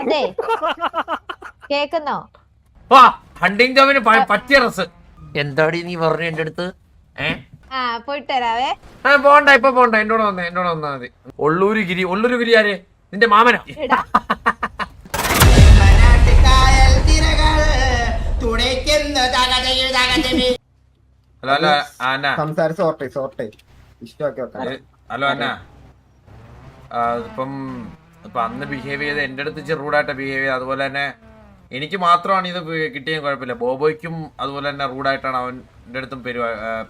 അതെ കേക്കുന്നോ? വാ ഹണ്ടിങ് ജോബിന് പറ്റിയ ഡ്രസ്. എന്താടി നീ പറഞ്ഞു എന്റെ അടുത്ത്? ആ പോയിട്ട് വരാവേ. പോണ്ട, ഇപ്പൊ പോണ്ട, എന്നോട് വന്നാ മതി. ഒള്ളൂര് ഗിരി ആര്? നിന്റെ മാമനോ? എടാ ഹലോ ഹലോ അന്ന. ഹലോ അന്ന. ഇപ്പൊ അന്ന് ബിഹേവ് ചെയ്ത് എന്റെ അടുത്ത് റൂഡായിട്ട് ബിഹേവ് ചെയ്ത്, അതുപോലെ തന്നെ എനിക്ക് മാത്രമാണ് ഇത് കിട്ടിയ കുഴപ്പമില്ല. ബോബോയ്ക്കും അതുപോലെ തന്നെ റൂഡായിട്ടാണ് അവൻ എന്റെ അടുത്തും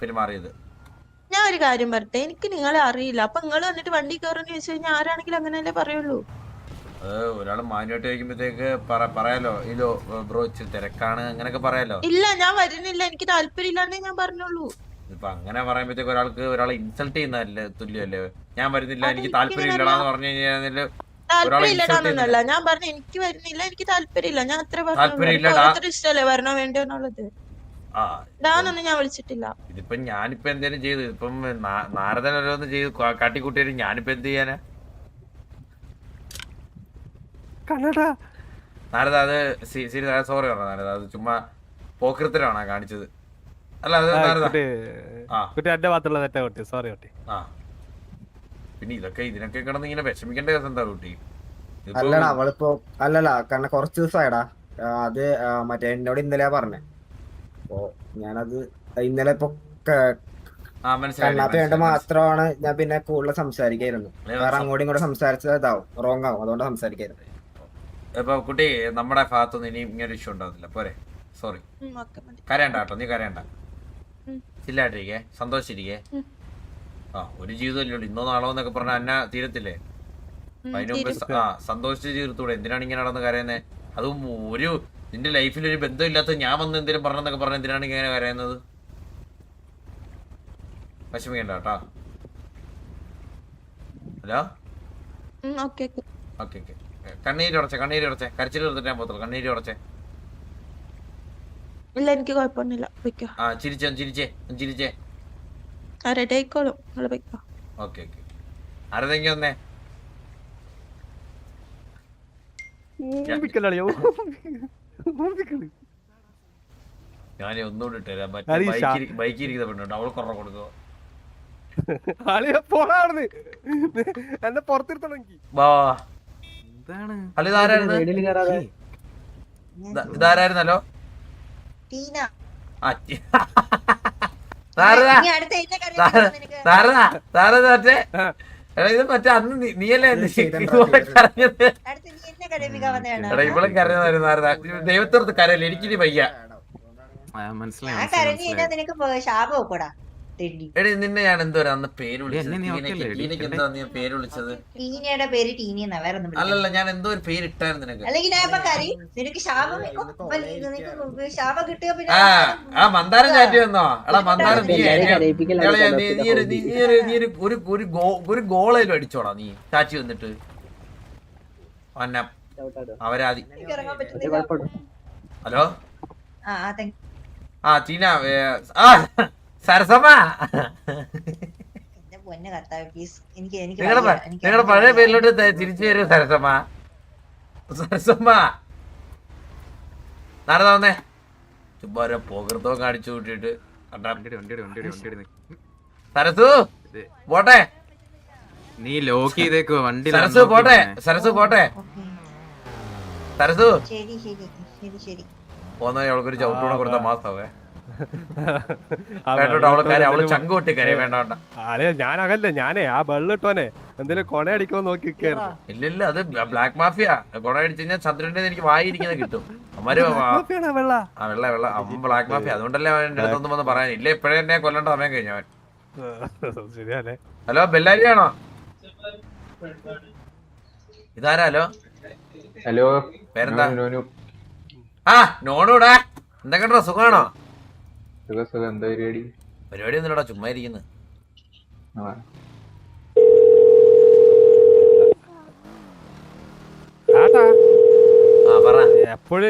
പെരുമാറിയത്. ഞാൻ ഒരു കാര്യം പറട്ടെ, എനിക്ക് നിങ്ങളെ അറിയില്ല. അപ്പൊ നിങ്ങൾ വന്നിട്ട് വണ്ടി കയറുന്ന ചോദിച്ചു കഴിഞ്ഞാൽ ആരാണെങ്കിലും അങ്ങനെയല്ലേ പറയുള്ളൂ. ഒരാൾ മാന്യമായിട്ട് ചോദിക്കുമ്പോഴത്തേക്ക് പറയാലോ, ഇല്ലോ ബ്രോ ഇച്ചിരി തിരക്കാണ് അങ്ങനെയൊക്കെ പറയാലോ. ഇല്ല ഞാൻ വരുന്നില്ല, എനിക്ക് താല്പര്യം ഇല്ലാന്നേ ഞാൻ പറഞ്ഞോളൂ. ഇപ്പൊ അങ്ങനെ പറയുമ്പോഴത്തേക്ക് ഒരാളെ ഇൻസൾട്ട് ചെയ്യുന്നതല്ലേ തുല്യമല്ലേ? ഞാൻ വരുന്നില്ല, എനിക്ക് താല്പര്യം ഇല്ലടാന്ന് പറഞ്ഞു കഴിഞ്ഞാൽ താല്പര്യം ഇല്ലടാന്നല്ല ഞാൻ പറഞ്ഞു, എനിക്ക് വരുന്നില്ല, എനിക്ക് താല്പര്യമില്ല. ഞാൻ അത്ര പറഞ്ഞു, ഇഷ്ടല്ലേ വരണോ വേണ്ടോ എന്നുള്ളത്. ഇടാന്നൊന്നും ഞാൻ വിളിച്ചിട്ടില്ല. ഇതിപ്പോ ഞാനിപ്പോ എന്തേലും ചെയ്തു, ഇപ്പം നാരദൻ ഓരോന്ന് ചെയ്ത് കാട്ടിക്കൂട്ടിയാലും ഞാനിപ്പോ എന്ത് ചെയ്യാനാ? നാരദ അത് സോറി പറഞ്ഞ നാരദ, അത് ചുമ്മാ പോക്കൃത്തരാണ് കാണിച്ചത്. അല്ല അത് നാരദ പിന്നെ ഇതിനൊക്കെ കിടന്ന് ഇങ്ങനെ വിഷമിക്കേണ്ട കേസ് എന്താ കുട്ടി? അല്ലടാ അവളിപ്പോ അല്ലല്ല, കാരണം കുറച്ച് ദിവസമായടാ അത് മറ്റേ എന്നോട് ഇന്നലെ പറഞ്ഞേ. അപ്പൊ ഞാനത് ഇന്നലെ ഇപ്പൊ കണ്ണാപ്പി വേണ്ട മാത്രമാണ് ഞാൻ പിന്നെ കൂടുതൽ സംസാരിക്കായിരുന്നു. വേറെ അങ്ങോട്ടും ഇങ്ങോട്ടും സംസാരിച്ചത് ഇതാവും, റോങ് ആവും, അതുകൊണ്ട് സംസാരിക്കായിരുന്നു. ഇപ്പൊ കുട്ടി നമ്മുടെ ഭാഗത്തൊന്നും ഇനി ഇങ്ങനെ ഇഷ്യൂ ഉണ്ടാവുന്നില്ല, പോരെ? സോറി. കരയണ്ട കേട്ടോ, നീ കരയണ്ട, ചില്ലായിട്ടിരിക്കേ, സന്തോഷിച്ചിരിക്കേ. ഒരു ജീവിതമല്ലേ ഉള്ളൂ, ഇന്നോ നാളോ എന്നൊക്കെ പറഞ്ഞ അന്ന തീരത്തില്ലേ? അതിന് മുമ്പ് സന്തോഷിച്ച് തീർത്തൂടെ? എന്തിനാണ് ഇങ്ങനെ നടന്ന് കരയുന്നത്? അതും നിന്റെ ലൈഫിൽ ഒരു ബന്ധമില്ലാത്ത ഞാൻ വന്ന് എന്തെങ്കിലും പറഞ്ഞെന്നൊക്കെ പറഞ്ഞ എന്തിനാണ് ഇങ്ങനെ കരയുന്നത്? വിഷമിക്കണ്ട കേട്ടോ. Hello okay okay. കണ്ണീര് ഉടച്ചേ കരച്ചിൽ തീർത്തിട്ട് ഞാൻ പോകത്തുള്ളൂ. കണ്ണീര് ഉടച്ചേ. ഇല്ല എനിക്ക് കുഴപ്പമൊന്നുമില്ല. ചിരിച്ചേ. ഓക്കെ ആരതെങ്കിൽ വന്നേ. ഞാൻ ഒന്നുകൂടി ഇട്ടുതരാം. ബൈക്കിൽ ഇരിക്കുന്ന പെണ്ണുണ്ട്, അവൾ കുറേ കൊടുക്കുക. എന്നെ പുറത്തിരുത്തണം. ഇതാരായിരുന്നല്ലോ? ഇത് മറ്റേ അന്ന് നീയല്ലേ കരഞ്ഞത്? ഇവളും കരഞ്ഞതായിരുന്നു. ദൈവത്തോർത്ത് കരയല്ലേ, എനിക്കിനി വയ്യ. എടി നിന്നെ ഞാൻ എന്തോരാ അന്ന് പേര് വിളിച്ചത്? പേര് വിളിച്ചത് അല്ലല്ല, ഞാൻ എന്തോ ഒരു പേര് ഇട്ടായിരുന്നു നിനക്ക്. മന്ദാരം ചാറ്റി വന്നോ? എടാ മന്ദാരം, ഒരു ഗോളേലും അടിച്ചോടാ നീ ചാച്ചി വന്നിട്ട്. അവരാതി. ഹലോ ടീന, സരസമ്മ, നിങ്ങളുടെ പഴയ പേരിലോട്ട് തിരിച്ചു വരൂ സരസമ്മ. നാരദ വന്നേ. ചുമ്മാ പോകൃത്തോ കാണിച്ചു കൂട്ടിട്ട്. സരസു പോട്ടെ, നീ ലോക്ക് ചെയ്തേക്കോ വണ്ടി. സരസു പോട്ടെ. സരസു പോന്ന അവൾക്കൊരു ചവിട്ടൂടെ കൊടുത്ത മാസാവേ. അവള് ചങ്ക് പൊട്ടി കരയ വേണ്ട. ഞാനകല്ലേ, ഞാനേ ആ വെള്ളിട്ടോനെ എന്തെങ്കിലും കൊണയടിക്കോ നോക്കി. ഇല്ല അത് ബ്ലാക്ക് മാഫിയ. കൊണ അടിച്ചു കഴിഞ്ഞാൽ ചന്ദ്രന്റെ എനിക്ക് വായിരിക്കുന്നത് കിട്ടും. വെള്ള അവൻ ബ്ലാക്ക് മാഫിയ. അതുകൊണ്ടല്ലേ അവന്റെ അടുത്തൊന്നും വന്ന് പറയാൻ. ഇല്ല ഇപ്പഴേ എന്നെ കൊല്ലേണ്ട സമയം കഴിഞ്ഞവൻ. ഹലോ ബെല്ലാരിയാണോ? ഇതാരാലോ? ഹലോ പേരെന്താ? നോണൂടാ, എന്തൊക്കെയാ സുഖാണോ? പരിപാടി ഒന്നുമില്ലടാ, ചുമ്മാ ഇരിക്കുന്നു. എപ്പോഴും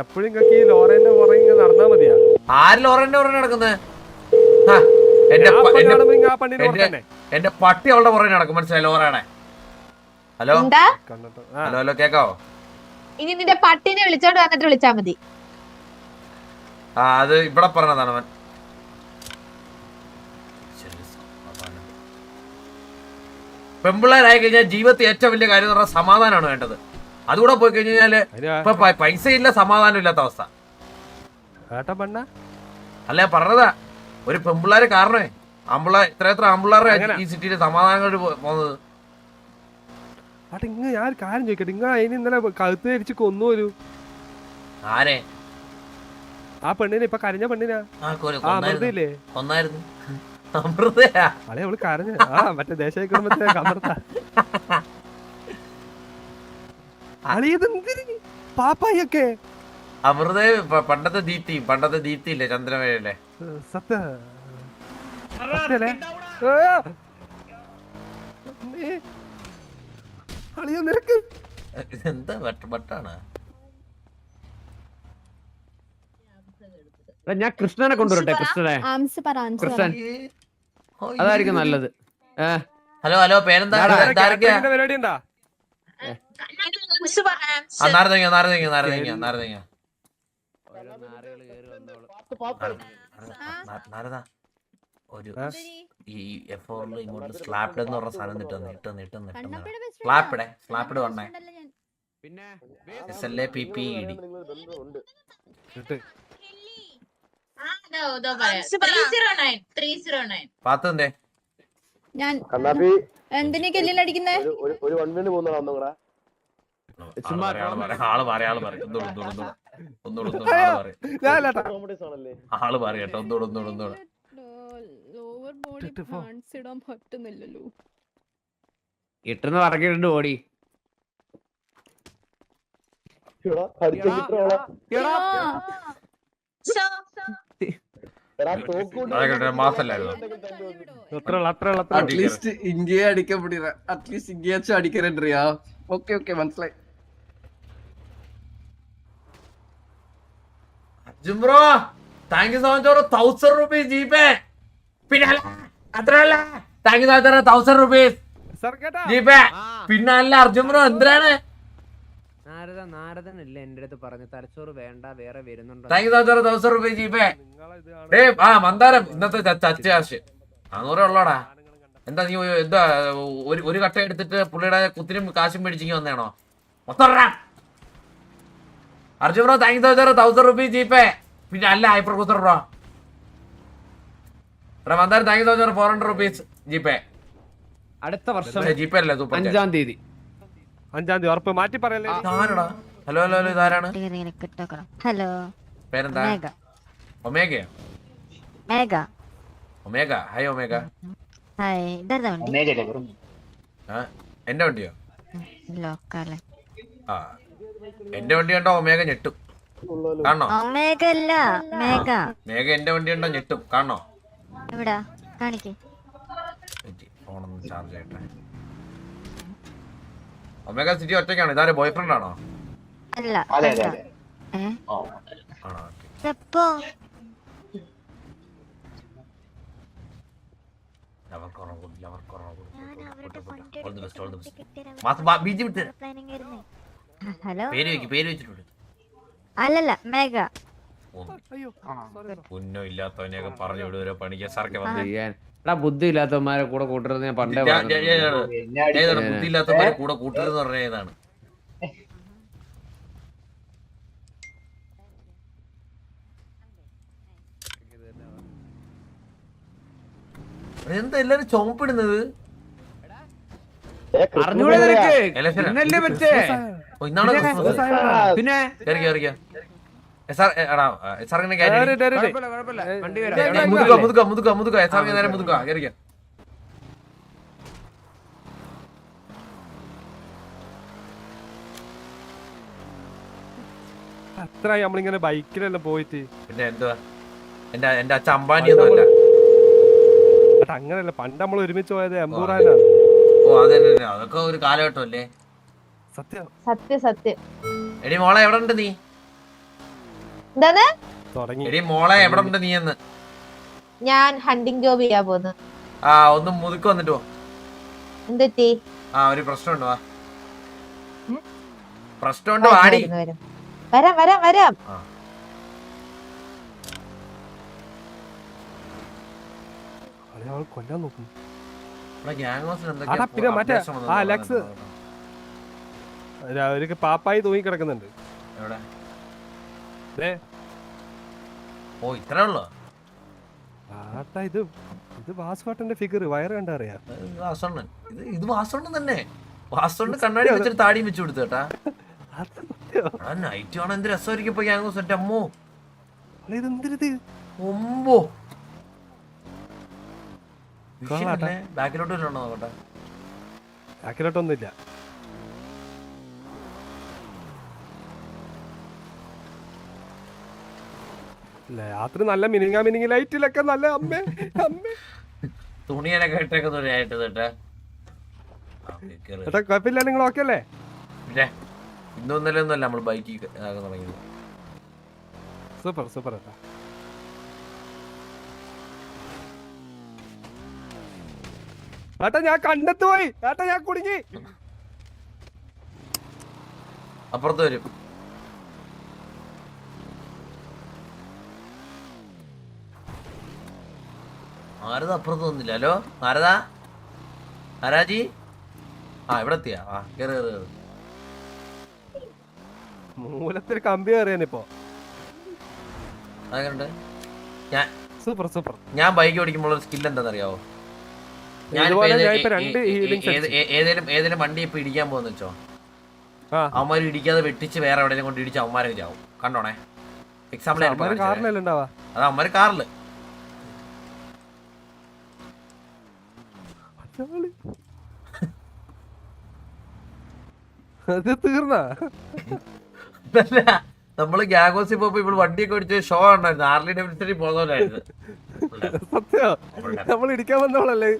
എപ്പോഴും നിങ്ങൾക്ക് ഈ ലോറേന്റെ പുറകെ നടന്നാ മതിയാ. ആര് ലോറേന്റെ പുറകെ നടക്കുന്നത്? എന്റെ പട്ടി അവളുടെ പുറകെ നടക്കും, മനസ്സിലായി? ലോറയാണേ ഹലോ എന്താ കണ്ടിട്ട് ഹലോ ഹലോ കേക്കാവോ? ഇനി നിന്റെ പട്ടിനെ വിളിച്ചോണ്ട് വന്നിട്ട് വിളിച്ചാ മതി. ആ അത് ഇവിടെ പറഞ്ഞതാണ് അവൻ. പെമ്പിള്ളേരായി കഴിഞ്ഞാൽ ജീവിതത്തിൽ ഏറ്റവും വലിയ കാര്യം എന്ന് പറഞ്ഞാൽ സമാധാനമാണ് വേണ്ടത്. അതുകൂടെ പോയി കഴിഞ്ഞാല് ഇപ്പൊ പൈസ ഇല്ല, സമാധാനം ഇല്ലാത്ത അവസ്ഥ. ഏട്ടാ പെണ്ണ അല്ല പറഞ്ഞതാ, ഒരു പെമ്പിള്ളേര് കാരണമേ എത്ര ആമ്പിള്ളേരെ ഈ സിറ്റിയിൽ സമാധാനങ്ങൾ പോകുന്നത്. ഏട്ടാ ഞാൻ ഒരു കാര്യം ചോദിക്കട്ടെ, നിങ്ങൾ അതിന് ഇന്നലെ കഴുത്ത് ധരിച്ച് കൊന്നുപോലും. ആരെ? ആ പെണ്ണിനെ, ഇപ്പൊ കരഞ്ഞ പെണ്ണിനാ. അമൃതയില്ലേ? കൊന്നായിരുന്നു. അമൃതയാ? അളെ അവള് കരഞ്ഞ. ആ മറ്റേ ദേശീയ കുടുംബത്തിലെ അമൃത. അളിയതെന്തിന് പാപ്പായൊക്കെ? അമൃത പണ്ടത്തെ ദീപ്തി ഇല്ലേ, ചന്ദ്രമേഴല്ലേ? സത്യല്ലേ? അളിയ നിനക്ക് എന്താ വട്ടാണ്? ഞാൻ കൃഷ്ണനെ കൊണ്ടുവരട്ടെ. കൃഷ്ണനെ, കൃഷ്ണൻ അതായിരിക്കും നല്ലത്. ഹലോ ഹലോ, പേരെന്താ? പരിപാടി ഉണ്ടാ? നാരദ ഒരു ഈ എഫോറിൽ ഇങ്ങോട്ട് സ്ലാപ്ഡ് എന്ന് പറഞ്ഞ സാധനം സ്ലാപ്ഡ് വണ്ണേ. പിന്നെ SLAPPED. പാത്തേ ഞാൻ എന്തിനാ കെല്ലിലടിക്കുന്നേ? ആള് പറയട്ടോ ഒന്നൂടെ. ലോവർ ബോഡി പാൻസ് ഇടാൻ പറ്റുന്നില്ലല്ലോ. ഇട്ടെന്ന് പറഞ്ഞിട്ടുണ്ട് ഓടി. അറ്റ്ലീസ്റ്റ് ഇങ്ങേ അടിക്കാൻ പിടിയാ. അറ്റ്ലീസ്റ്റ് ഇങ്ങേച്ചും അടിക്കറിയാ. ഓക്കെ മനസ്സിലായി. ജിംബ്രോ thank you so much for 1000 rupees GPay. പിന്നെ അത്രയല്ല, thank you so much 1000 rupees GPay. പിന്നെ അല്ല അർജുൻ ബ്രോ എന്തിനാണ്? നാരദനല്ലേ എന്റെ അടുത്ത് പറഞ്ഞു തലച്ചോറ് വേണ്ട, വേറെ വരുന്നുണ്ടോ. Thank you so much 1000 rupees GPay. Mandaram ഇന്നത്തെ ചച്ചാശ് 400 ഉള്ളോടാ. എന്താ നീ എന്താ ഒരു കട്ട എടുത്തിട്ട് പുള്ളിയുടെ കുത്തിനും കാശും മേടിച്ചിങ്ങി വന്നേണോ? Arjun bro thank you so much 1000 rupees GPay. പിന്നെ അല്ല ഹൈപ്പർ കുത്തർ bro. Mandaram thank you so much 400 rupees GPay. അടുത്ത വർഷം ജീപേ അല്ലേ? 5-ാം തീയതി ഉറപ്പ് മാറ്റി പറയല്ലേ? ഹലോ ഹലോ ഹലോ, ഇതാരാണ്? ഹലോ, പേരെന്താ? ഒമേഗയോ? ഒമേഗ. Hi Omega. എന്റെ വണ്ടിയോ? ആ എന്റെ വണ്ടി കണ്ടോ ഒമേഗ ഞെട്ടും, കാണോ? മേഘ എന്റെ വണ്ടി കണ്ടോ ഞെട്ടും, കാണോ? ഫോണൊന്നും ചാർജ് ചെയ്യട്ടെ. ഒമേഗ സിറ്റി ഒറ്റയ്ക്കാണോ? ഇതാരെ ബോയ് ഫ്രണ്ട് ആണോ? പേര് വെച്ചിട്ടുണ്ട്. അല്ലല്ല മേഘ. പുന്നോ ഇല്ലാത്തവനെയൊക്കെ പറഞ്ഞു വിടുവരോ പണിക്ക് സാറൊക്കെ വന്നു. ബുദ്ധി ഇല്ലാത്തവന്മാരെ കൂടെ കൂട്ടരുത് ഞാൻ പണ്ടേ ബുദ്ധി ഇല്ലാത്തവന്മാരെ കൂടെ കൂട്ടരുതെന്ന് പറഞ്ഞ ഏതാണ്? എന്താ എല്ലാരും ചോപ്പിടുന്നത്? അറിഞ്ഞൂടെ നിനക്ക്? ഇലക്ഷനാ? ഇന്നല്ലേ പറ്റേ? ഇന്നാണോ? പിന്നെ കുഴപ്പമില്ല, വണ്ടി വരാം. മുതുക. അത്ര നമ്മളിങ്ങനെ ബൈക്കിലെല്ലാം പോയിട്ട്. പിന്നെ എന്തുവാ, എന്റെ അച്ഛൻ അംബാനിയൊന്നും അല്ല. അങ്ങനല്ല, പണ്ട് നമ്മൾ ഒരുമിച്ച് പോയത് എംപൂറാനാണ്. ഓ അതെ, അതൊക്കെ ഒരു കാലഘട്ടം അല്ലേ? സത്യം. എടി മോളെ എവിടെ ഉണ്ട് നീ? എന്താണ്? എടി മോളെ എവിടെ ഉണ്ട് നീ എന്ന്? ഞാൻ ഹണ്ടിങ് ജോബ് ചെയ്യാൻ പോകുന്നു. ഒന്ന് മുതുക്ക് വന്നിട്ട് പോ. എന്തെറ്റി? ഒരു പ്രശ്നമുണ്ട്. വാ പ്രശ്നമുണ്ട് വാടി. വരും. വരാം വരാം വരാം. അയാൾ കൊല്ലാൻ നോക്കുന്നു. പിന്നെ മറ്റേ ആ ലക്സ് അവർക്ക് പാപ്പായി തൂങ്ങി കിടക്കുന്നുണ്ട്. ഓ ഇത്രേ ഉള്ളു. ഇത് ഇത് വാസുവാട്ടന്റെ ഫിഗർ വയറ് കണ്ടറിയാം. ഇത് വാസോണ്ണൻ തന്നെ. വാസോണ്ണൻ കണ്ണാടി വെച്ചിട്ട് താടിയും വെച്ച് കൊടുത്തു കേട്ടാ. നൈറ്റ് കാണാൻ എന്ത് രസമായിരിക്കും ഇപ്പൊ ഗ്യാങ്സ്. എന്റെ അമ്മോ ഇതെന്തിരിത് ഒമ്പോ ബാക്കിലോട്ട് വരണോ നോക്കട്ടെ. ബാക്കിലോട്ടൊന്നുമില്ല. രാത്രി നല്ല മിനിങ്ങി ലൈറ്റിലൊക്കെ നല്ല അമ്മേ അമ്മേ തുണിയൊക്കെ ഇട്ടേക്കുന്നതായിട്ട് കേട്ടാ. കുഴപ്പമില്ല. നിങ്ങൾ ഓക്കെ അല്ലേ? ഇന്നൊന്നല്ലേ ഒന്നല്ല നമ്മൾ ബൈക്ക് തുടങ്ങിയത്. സൂപ്പർ സൂപ്പർ ഏട്ടാ. ഏട്ടാ ഞാൻ കണ്ടെത്തു പോയി. ഏട്ടാ ഞാൻ കുടുങ്ങി. അപ്പുറത്ത് വരും. നാരദ അപ്പുറത്ത് വന്നില്ല. ഹലോ നാരദ, നാരാജി. ആ ഇവിടെ എത്തിയാ. ആ കേറ് കേറ് കേറ്. മൂലത്തിൽ കമ്പി കയറിയാനിപ്പോ. അതെങ്ങനെയുണ്ട്? ഞാൻ സൂപ്പർ സൂപ്പർ. ഞാൻ ബൈക്ക് ഓടിക്കുമ്പോൾ സ്കിൽ എന്താണെന്നറിയാവോ? ഏതെങ്കിലും വണ്ടി ഇപ്പൊ ഇടിക്കാൻ പോകുന്ന വെച്ചോ, അവന്മാര് ഇടിക്കാതെ വെട്ടിച്ച് വേറെ എവിടെയും കൊണ്ട് ഇടിച്ച് അവന്മാരെ ചാവും. കണ്ടോണേ, എക്സാമ്പിൾ അത് അവന്മാര് കാറില്. അത് തീർന്ന നമ്മള് ഗ്യാഗോസിൽ പോയപ്പോ ഇവിടെ വണ്ടിയൊക്കെ ഓടിച്ച് ഷോ ഉണ്ടായിരുന്നു. ആർലി ഡെവിഡ്സണിൽ പോകുന്നവരായിരുന്നു. സത്യോ, നമ്മൾ ഇടിക്കാൻ വന്നോളല്ലേ.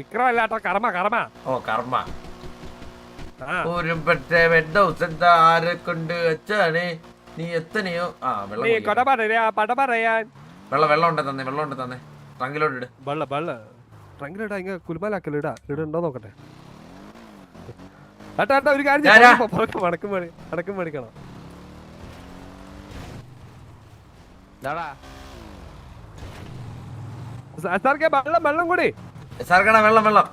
വിക്രമല്ലാട്ടോ, കർമ്മ കർമ്മ. ഓ കർമ്മ. ഒരു ആരെ കൊണ്ട് വെച്ചാണ് നീ എത്തനെയോ. ആ വെള്ളം ഉണ്ട് തന്നെ, വെള്ളം ഉണ്ട് തന്നെ. ട്രങ്കിലോട്ട് ഇട്. ട്രങ്കിലിടാ. ഇങ്ങനെ കുലുമാലാക്കലിടാ. ഇടുണ്ടോ നോക്കട്ടെ. ഏട്ടാ ഏട്ടാ ഒരു കാര്യം അടക്കം മേടിക്കണം. സാർക്ക് വെള്ളം വെള്ളം കൂടി. സാർക്കണ വെള്ളം വെള്ളം.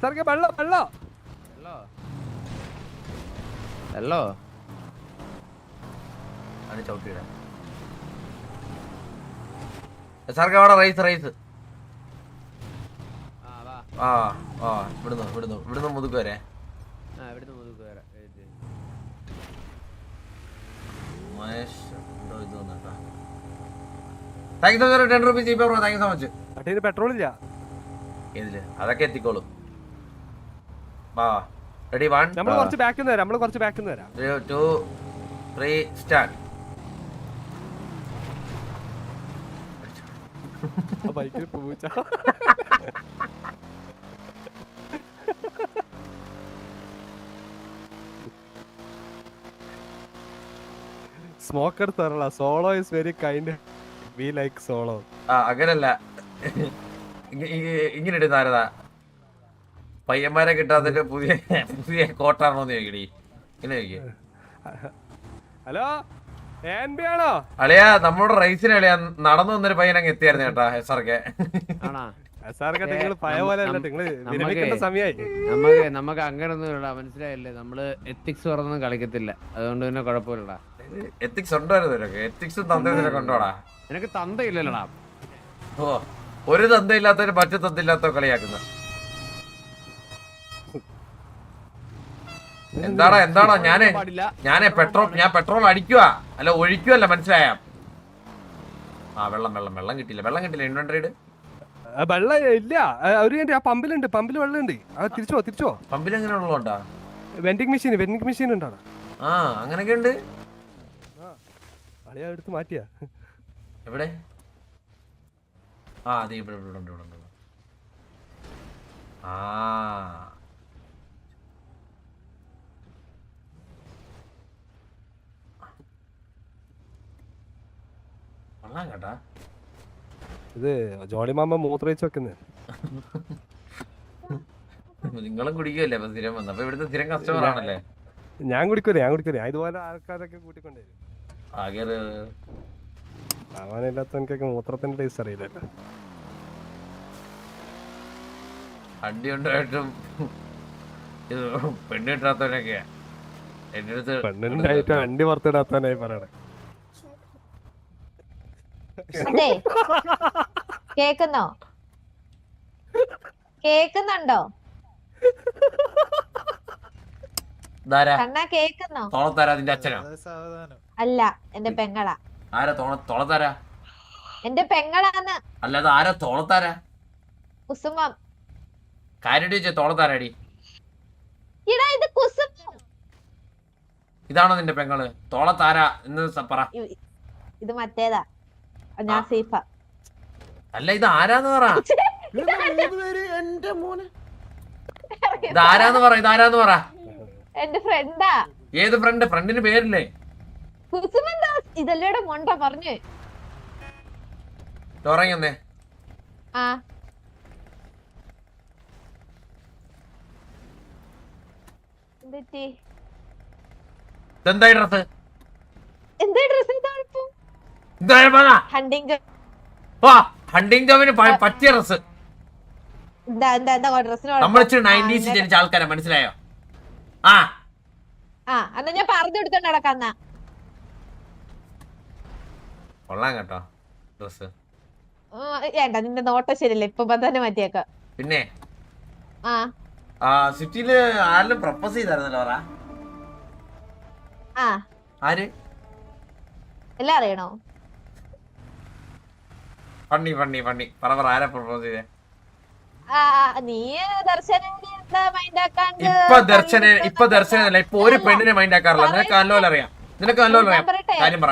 സാർക്ക് വെള്ളം വെള്ളം ഹലോ അത് ചവിട്ടിയിടാം. സാർക്ക് അവിടെ റൈസ് റൈസ്. ആ ആ ഇവിടുന്ന് ഇവിടുന്ന് ഇവിടുന്ന് മുതുക്ക് വരെ. മഹേഷ് ഇത് വന്നിട്ടാ. Thank you so much. 10 rupees bro. Thank you so much. Petrol ഇല്ല ഏതില്? അതൊക്കെ എത്തിക്കോളും. വാ റെഡി. 1 നമ്മൾ കുറച്ച് ബാക്കിൽ നിന്ന് വരാം. 2 3 സ്റ്റാർട്ട്. ബൈക്കിൽ പൂച്ച. സ്മോക്ക് എടുത്തറ. Solo is very kind. We like Solo. ആ അങ്ങനല്ല, ഇങ്ങനെ ഇടുന്നാരതാ. പയ്യന്മാരെ കിട്ടാത്ത പുതിയ പുതിയ കോട്ടാണോന്ന് ചോദിക്കടി. ഇങ്ങനെ ചോദിക്കേ. ഹലോ ആണോ? അളിയാ നമ്മുടെ റൈസിന് അളിയാ നടന്നു വന്നൊരു പയ്യൻ അങ്ങ് എത്തിയായിരുന്നു കേട്ടാ. എസ്ആർക്കെ നമുക്ക് അങ്ങനൊന്നും മനസ്സിലായില്ലേ. നമ്മള് എത്തിക്സ് പറഞ്ഞൊന്നും കളിക്കത്തില്ല, അതുകൊണ്ട് പിന്നെ കുഴപ്പമില്ലടാ. എത്തിക്സ് ഉണ്ടായിരുന്നു. എത്തിക്സും തന്തയൊക്കെ ഉണ്ടോടാ? നിനക്ക് തന്തയില്ലല്ലോടാ. ഓ ഒരു തന്തയില്ലാത്തവര് മറ്റു തന്തയില്ലാത്ത കളിയാക്കുന്ന എന്താടാ എന്താണോ? ഞാൻ പെട്രോൾ അടിക്കുവാ, അല്ല ഒഴിക്കുവല്ല. മനസ്സിലായ? ആ വെള്ളം വെള്ളം വെള്ളം കിട്ടില്ല. വെള്ളം കിട്ടില്ല. ഇൻവെന്ററിയുടെ വെള്ളം ഇല്ല. ഒരു പമ്പിലുണ്ട്. പമ്പിൽ വെള്ളം ഉണ്ട്. തിരിച്ചോ. പമ്പിൽ എങ്ങനെ ഉള്ളതുകൊണ്ടാ? വെൻഡിങ് മെഷീൻ ഉണ്ടോ? ആ അങ്ങനൊക്കെ ഉണ്ട്. അളിയാ എടുത്ത് മാറ്റിയാ. എവിടെ? ആ അതെ ഇവിടെ ഉണ്ട്. ആ കൊള്ളാം കേട്ടാ. ഇത് ജോളി മാമ മൂത്രയിച്ച് വെക്കുന്നത്. നിങ്ങളും കുടിക്കുമല്ലേ അപ്പൊ സ്ഥിരം വന്ന്? അപ്പൊ ഇവിടുത്തെ സ്ഥിരം കസ്റ്റമർ ആണല്ലേ? ഞാൻ കുടിക്കൂല. ഞാൻ ഇതുപോലെ ആൾക്കാരൊക്കെ കൂട്ടിക്കൊണ്ടുവരും. ആകെ അവനില്ലാത്തവനക്കൊക്കെ മൂത്രത്തിന്റെ ടേസ്റ്റ് അറിയില്ലല്ലോ. അടി ഉണ്ടായിട്ടും ഇത് പെണ്ണ് കിട്ടാത്തവനൊക്കെയാ എന്റെ അടുത്ത്. പെണ്ണിനായിട്ട് വണ്ടി പുറത്തിടാത്തവനായി പറയണേ. അതെ കേക്കുന്നോ? കേക്കുന്നുണ്ടോ? കണ്ണാ കേക്കുന്നോ? തോളത്താര അതിന്റെ അച്ഛനോ? അല്ല, എന്റെ പെങ്ങളാ. ആരാ തോളത്താര? എന്റെ പെങ്ങളാന്ന്. അല്ലാതെ ആരാ തോളത്താര? കുസുമം. കാര്യം ചോദിച്ചേ, തോളത്താരടി? ഇടാ ഇത് കുസുമം. ഇതാണോ നിന്റെ പെങ്ങള്? തോളത്താര എന്ന് പറ. ഇത് മറ്റേതാ, ഞാൻ സീഫ. അല്ല, ഇത് ആരാന്ന് പറ. എന്റെ മോനെ ഇതാരാന്ന് പറ. ഇതാരാന്ന് പറ. എന്റെ ഫ്രണ്ടാ. ഏത് ഫ്രണ്ട്? ഫ്രണ്ടിന് പേരില്ലേ? കുസുമൻ ദാസ്. ഇതല്ലേടെ മൊണ്ട പറഞ്ഞു. ഉറങ്ങി വന്നേ. ആ എന്തായി ഡ്രസ്? എന്താ ഡ്രസ്? ഹണ്ടിങ് ഹണ്ടിങ് ജോബിന് പറ്റിയ ഡ്രസ്. നമ്മൾ 90s ജനിച്ച ആൾക്കാരെ, മനസ്സിലായോ? ആ എന്നാ ഞാൻ പറഞ്ഞു കൊടുത്തോണ്ട് നടക്കാന്ന. കൊള്ളാം കേട്ടോ ഡ്രസ്. വേണ്ട, നിന്റെ നോട്ടം ശരിയല്ല. ഇപ്പൊ തന്നെ മാറ്റിയേക്ക. പിന്നെ ആ സിറ്റിയില് ആരെങ്കിലും പ്രപ്പോസ് ചെയ്തായിരുന്നല്ലോ പറ. ആര്? എല്ലാം അറിയണോ? ഫണ്ണി ഫണ്ണി ഫണ്ണി പറ. ആരാ പ്രപ്പോസ് ചെയ്തേ? നീ ദർശന ഇപ്പൊ ദർശനല്ല. ഇപ്പൊ ഒരു പെണ്ണിനെ മൈൻഡ് ആക്കാറില്ല. നിനക്ക് നല്ലോണം അറിയാം. കാര്യം പറ.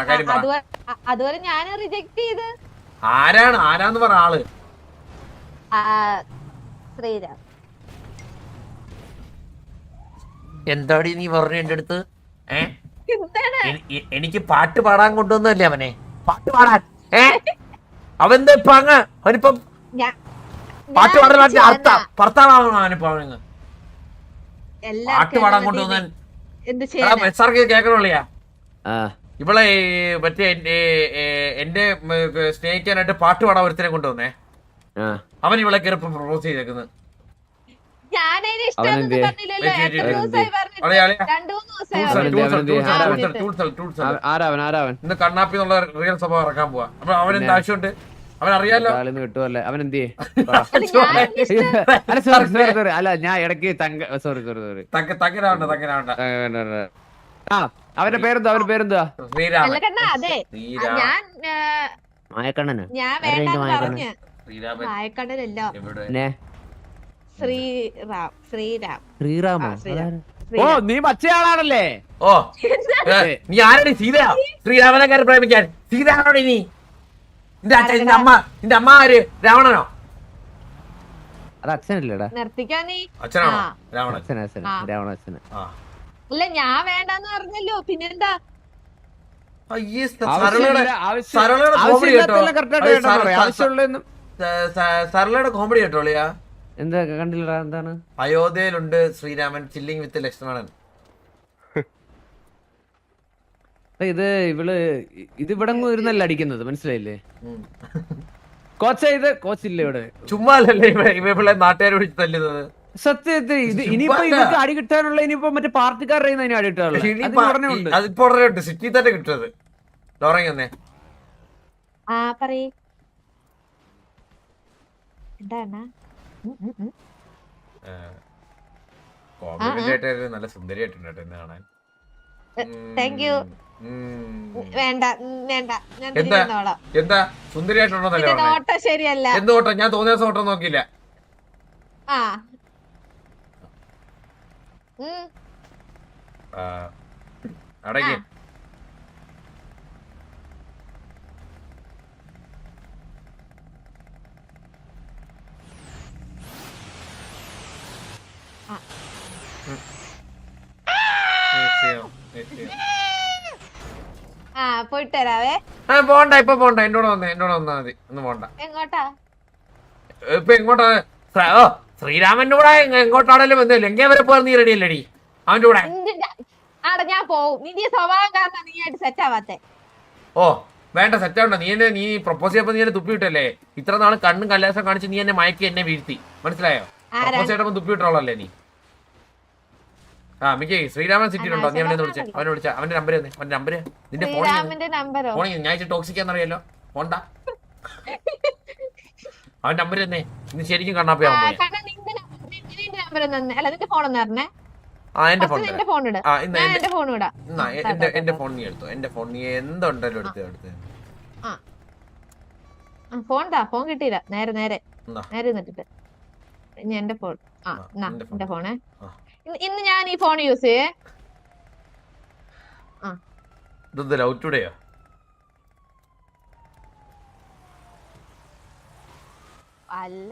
അതുപോലെ ഞാൻ റിജക്ട് ചെയ്ത്. ആരാന്ന് പറ ആള്. ശ്രീരാം. എന്താടി നീ പറഞ്ഞു എന്റെ അടുത്ത്? എനിക്ക് പാട്ട് പാടാൻ കൊണ്ടുവന്നല്ലേ അവനെ? പാട്ട് പാടാൻ അവന്റെ ഇപ്പൊ അങ്ങ് അവനിപ്പം പാട്ട് പാടാൻ അർത്ഥ ഭർത്താവാണോ അവനിപ്പോ? അവന് പാട്ട് പാടാൻ കൊണ്ടുവന്നാൻ കേക്കണോളിയാ. ഇവളെ മറ്റേ എന്റെ സ്നേഹിക്കാനായിട്ട് പാട്ട് പാടാൻ ഒരുത്തനെ കൊണ്ടുവന്നേ. അവൻ ഇവളെ കയറി പ്രപ്പോസ് ചെയ്തേക്കുന്നത്. ഇന്ന് കണ്ണാപ്പി എന്നുള്ള റിയൽ സ്വഭാവം ഇറക്കാൻ പോവാ. അപ്പൊ അവൻ എന്താ ആവശ്യമുണ്ട്? അവൻ അറിയാലോ. കിട്ടുമല്ലേ അവൻ എന്ത്? അല്ല ഞാൻ ഇടയ്ക്ക് സോറി തങ്കരാവണ്ട. അവന്റെ പേരെന്താ? മായക്കണ്ണനോ? ഞാൻ മായക്കണ്ണനല്ലോ. ശ്രീരാമോ? ഓ നീ മറ്റേയാളാണല്ലേ? ഓ നീ ആരടി? സീതയാ? ശ്രീരാമനെക്കാരെ പ്രേമിക്കാൻ സീതയാണോടി നീ? നിന്റെ അമ്മ ആര്? രാവണനോ? അത് അച്ഛനല്ലേടാ? അച്ഛനാണോ? രാവണ. ഇല്ല, ഞാൻ വേണ്ടെന്ന് പറഞ്ഞല്ലോ. പിന്നെന്താ? സരളയുടെ കോമഡി കേട്ടോളിയാ. എന്താ കണ്ടില്ലടാ? എന്താണ്? അയോധ്യയിലുണ്ട് ശ്രീരാമൻ ചില്ലിങ് വിത്ത് ലക്ഷ്മണൻ. ഇത് ഇവിടെ ഇരുന്നല്ല അടിക്കുന്നത്, മനസ്സിലായില്ലേ? കോച്ചില്ലേ ഇവിടെ? ചുമ്മാല്ലേ ഇവളെ നാട്ടുകാർ വിളിച്ച് തല്ലുന്നത്? സത്യത്തിൽ ഇനിയിപ്പോ ഇതൊക്കെ അടി കിട്ടാനുള്ള ഇനിയിപ്പോ മറ്റേ പാർട്ടിക്കാരുടെ അടി കിട്ടാറുള്ളത്. അതിപ്പോ ഉടനെ സിറ്റി തന്നെ കിട്ടുന്നത്. ലോറങ്ങന്നേ കോംപ്ലിമെന്റ് ആയിട്ട് നല്ല സുന്ദരിയായിട്ടുണ്ട് എന്നെ കാണാൻ. എന്താ സുന്ദരിയായിട്ടുണ്ടോ? ശരിയല്ല. എന്ത് ഓട്ടം? ഞാൻ തോന്നിയ ദിവസം ഓട്ടം നോക്കിയില്ല. അടങ്ങി. പോയിട്ട് വരാവേ. പോണ്ട ഇപ്പൊ പോണ്ട, എന്നോട് വന്നാ മതി. ഒന്ന് പോണ്ട. എങ്ങോട്ടാ? ഇപ്പൊ എങ്ങോട്ടാ? ശ്രീരാമന്റെ കൂടെ എങ്ങോട്ടാണേലും ബന്ധമില്ല. എങ്കിൽ അവരെ പോകാൻ നീ റെഡി അല്ലടി അവന്റെ കൂടെ? ആടെ ഞാൻ പോവും. നിന്റെ സ്വഭാവം കാരണം നീ ആയിട്ട് സെറ്റ് ആവാത്തെ. ഓ വേണ്ട, സെറ്റ് ആവണ്ട. നീ പ്രൊപ്പോസ് ചെയ്യപ്പോ നീ എന്നെ തുപ്പി വിട്ടല്ലേ? ഇത്ര നാള് കണ്ണും കല്ലാസം കാണിച്ച് നീ എന്നെ മയക്കി എന്നെ വീഴ്ത്തി, മനസ്സിലായോ? പ്രൊപ്പോസ് ചെയ്തപ്പോ തുപ്പി വിട്ടോളല്ലേ നീ? മിക്ക ശ്രീരാമൻ സിറ്റിയിലുണ്ടോ? നീ അവനെ വിളിച്ച അവന്റെ നമ്പർ തന്നെ. അവന്റെ നമ്പര് നിന്റെ ഫോണിൽ ഞാൻ ടോക്സിക്കാന്നറിയാലോ. പോണ്ട, അവൻ നമ്പർ തന്നെ. ഇന്ന് ശരിക്കും കണ്ണാപ്പിയാവാൻ പോയി. എന്റെ ഫോൺ എന്റെ ഫോൺ നീ എടുത്തോ. എന്റെ ഫോൺ നീ എന്തുണ്ടല്ലോ എടുത്ത്. ഫോൺ കിട്ടിയില്ല. നേരെ നിന്നിട്ട് എന്റെ ഫോൺ. എന്റെ ഫോണ് ഇന്ന് ഞാൻ ഈ ഫോൺ യൂസ് ചെയ്യേ. ലവ് ടുഡേയോ? അല്ല,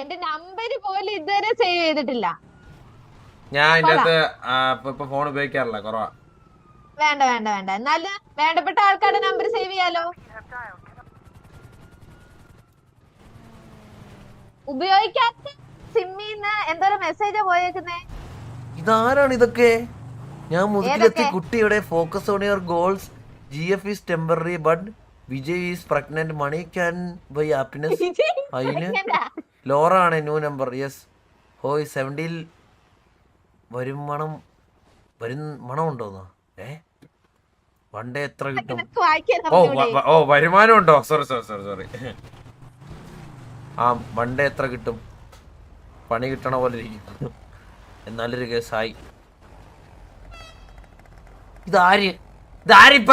എന്റെ നമ്പര് പോലും ഇതുവരെ സേവ് ചെയ്തിട്ടില്ല. ഞാൻ ഇതിന്റെ അകത്ത് ഫോൺ ഉപയോഗിക്കാറില്ല, കുറവാ. വേണ്ട എന്നാലും വേണ്ടപ്പെട്ട ആൾക്കാരുടെ നമ്പർ സേവ് ചെയ്യാലോ. ഉപയോഗിക്കാത്ത സിമ്മിന്ന് എന്തോരം മെസ്സേജാ പോയേക്കുന്നേ? ഇതാരാണ് ഇതൊക്കെ? ഞാൻ മുതുകിലെത്തി കുട്ടിയുടെ focus on your goals. GF is temporary but Vijay is pregnant. Money can buy happiness. അതിന് ലോറ ആണ് ന്യൂ നമ്പർ. യെസ് ഹോയ് 70 മണം ഉണ്ടോന്നോ? വണ്ടേ എത്ര കിട്ടും? ഓ വരുമാനം ഉണ്ടോ? സോറി. വണ്ടേ എത്ര കിട്ടും? പണി കിട്ടണ പോലെ ഇരിക്കും. നല്ലൊരു കേസായി. ഇതാരിപ്പ?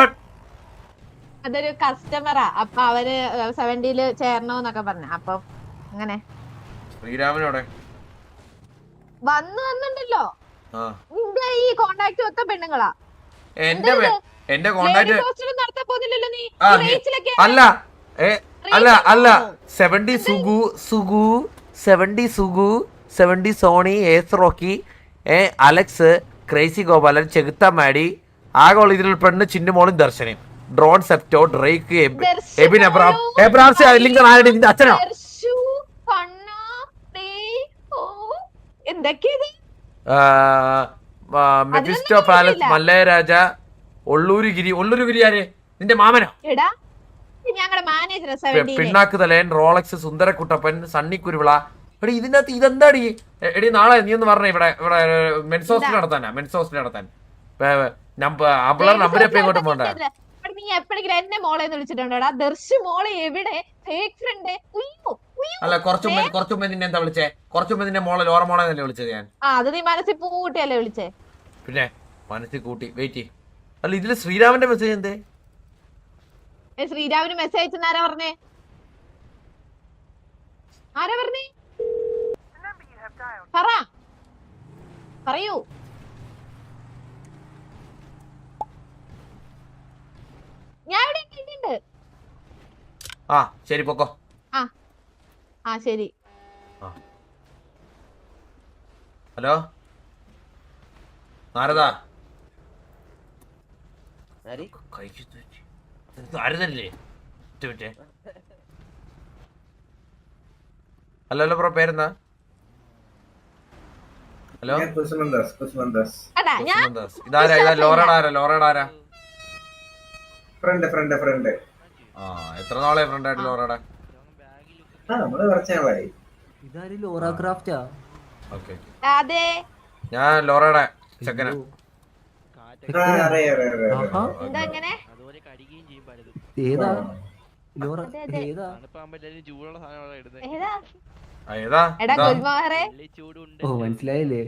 അതൊരു കസ്റ്റമറാ. അപ്പൊ അവര് 70 ചേരണോന്നൊക്കെ പറഞ്ഞ. അപ്പൊ അങ്ങനെ ശ്രീരാമനോടെ വന്നിട്ടുണ്ടല്ലോ. നിന്റെ ഈ കോണ്ടാക്ട് ഒത്ത പെണ്ണുങ്ങളാ. എന്റെ കോണ്ടാക്ട് നടത്താൻ പോകുന്നില്ലല്ലോ നീ? അല്ല 70 Sugu 70 Sony, Ace Rocky, Alex, crazy Gopalan, ചെകുത്ത മാഡി, ആകെ ഇതിൽ പെണ്ണ് ചിന്നുമോളും ദർശനം, drone Zepto, Drake, Abin Abrams link ആരുടെ നിന്റെ അച്ഛനോ? മെഫിസ്റ്റോ പാലസ്, മല്ലയരാജ, ഒള്ളൂരുഗിരി ആര്? നിന്റെ മാമനോ? പിണ്ണാക്ക് തലേൻ, റോളക്സ്, സുന്ദരക്കുട്ടപ്പൻ, സണ്ണി കുരുവിള. എടി ഇതിനകത്ത് ഇതെന്താടി? എടി നാളെ നീ ഒന്ന് പറഞ്ഞ ഇവിടെ മെൻസ് ഹോസ്റ്റൽ നടത്താൻ അമ്പിളർ നമ്പർ എപ്പോ ഇങ്ങോട്ട് പോണ്ട? നീ എപ്പോഴെങ്കിലും എന്നെ മോളെ വിളിച്ചിട്ടുണ്ടോടാ? ദർശ് മോളെ എവിടെ? Fake friend. അല്ല കുറച്ചുമ്പേ നിന്നെ എന്താ വിളിച്ചേ? കുറച്ചുമ്പേ നിന്നെ മോളെ ലോറ മോളെ തന്നെ വിളിച്ചത് ഞാൻ. അത് നീ മനസ്സിൽ പൂട്ടിയല്ലേ വിളിച്ചേ? പിന്നെ മനസ്സിൽ കൂട്ടി. വെയിറ്റ്. അല്ല ഇതില് ശ്രീരാമന്റെ മെസ്സേജ് എന്തേ? ശ്രീരാമിന് മെസ്സേജ് അയച്ചെന്ന് ആരാ പറഞ്ഞേ? പറയൂ. ഞാൻ ഇവിടെ ഉണ്ട്. ശരി പൊക്കോ. ശരി. ഹലോ നാരദാ, ആരതല്ലേ? ഹലോ ബ്രോ, പേരെന്താ? ഹലോ ഇതാരാ? ലോറയുടെ ഫ്രണ്ട്. എത്ര നാളെ ഫ്രണ്ട് ആയിട്ട് ലോറയുടെ? ഞാൻ ലോറയുടെ ചെക്കനാ. മനസ്സിലായില്ലേ?